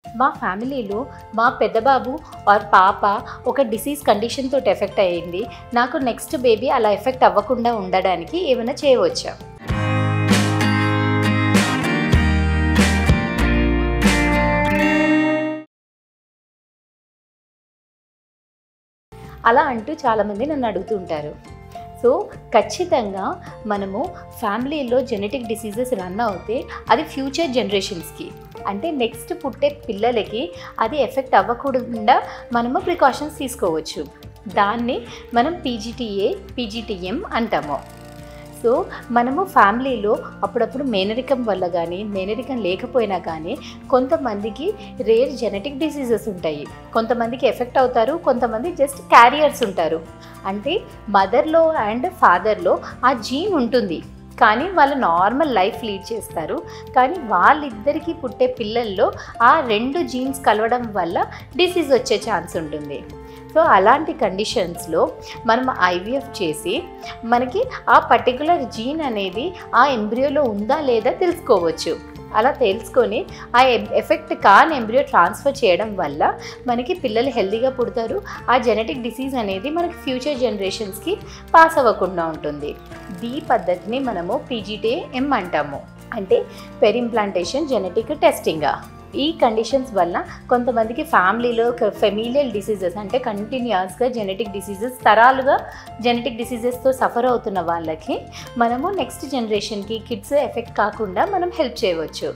మా ఫ్యామిలీలో మా పెద్ద బాబు ఆర్ పాప ఒక డిసీజ్ కండిషన్ తోటి ఎఫెక్ట్ అయ్యింది. నాకు నెక్స్ట్ బేబీ అలా ఎఫెక్ట్ అవ్వకుండా ఉండడానికి ఏమైనా చేయవచ్చా? అలా అంటూ చాలామంది నన్ను అడుగుతూ ఉంటారు. సో ఖచ్చితంగా మనము ఫ్యామిలీలో జెనెటిక్ డిసీజెస్ రన్ అవుతే అది ఫ్యూచర్ జనరేషన్స్కి, అంటే నెక్స్ట్ పుట్టే పిల్లలకి అది ఎఫెక్ట్ అవ్వకుండా మనము ప్రికాషన్స్ తీసుకోవచ్చు. దాన్ని మనం పీజీటీఎం అంటాము. సో మనము ఫ్యామిలీలో అప్పుడప్పుడు మేనరికం వల్ల కానీ, మేనరికం లేకపోయినా కానీ కొంతమందికి రేర్ జెనెటిక్ డిసీజెస్ ఉంటాయి. కొంతమందికి ఎఫెక్ట్ అవుతారు, కొంతమంది జస్ట్ క్యారియర్స్ ఉంటారు. అంటే మదర్లో అండ్ ఫాదర్లో ఆ జీన్ ఉంటుంది, కానీ వాళ్ళు నార్మల్ లైఫ్ లీడ్ చేస్తారు. కానీ వాళ్ళిద్దరికీ పుట్టే పిల్లల్లో ఆ 2 జీన్స్ కలవడం వల్ల డిసీజ్ వచ్చే ఛాన్స్ ఉంటుంది. సో అలాంటి కండిషన్స్లో మనం ఐవీఎఫ్ చేసి మనకి ఆ పర్టికులర్ జీన్ అనేది ఆ ఎంబ్రియోలో ఉందా లేదా తెలుసుకోవచ్చు. అలా తెలుసుకొని ఆ ఎఫెక్ట్ కాని ఎంబ్రియో ట్రాన్స్ఫర్ చేయడం వల్ల మనకి పిల్లలు హెల్తీగా పుడతారు. ఆ జెనెటిక్ డిసీజ్ అనేది మనకి ఫ్యూచర్ జనరేషన్స్కి పాస్ అవ్వకుండా ఉంటుంది. ఈ పద్ధతిని మనము పీజీటీఎం అంటాము, అంటే పెరింప్లాంటేషన్ జెనెటిక్ టెస్టింగ్. ఈ కండిషన్స్ వల్ల కొంతమందికి ఫ్యామిలీలో ఫెమిలియల్ డిసీజెస్, అంటే కంటిన్యూస్గా జెనెటిక్ డిసీజెస్ తరాలుగా జెనెటిక్ డిసీజెస్తో సఫర్ అవుతున్న వాళ్ళకి మనము నెక్స్ట్ జనరేషన్కి కిడ్స్ ఎఫెక్ట్ కాకుండా మనం హెల్ప్ చేయవచ్చు.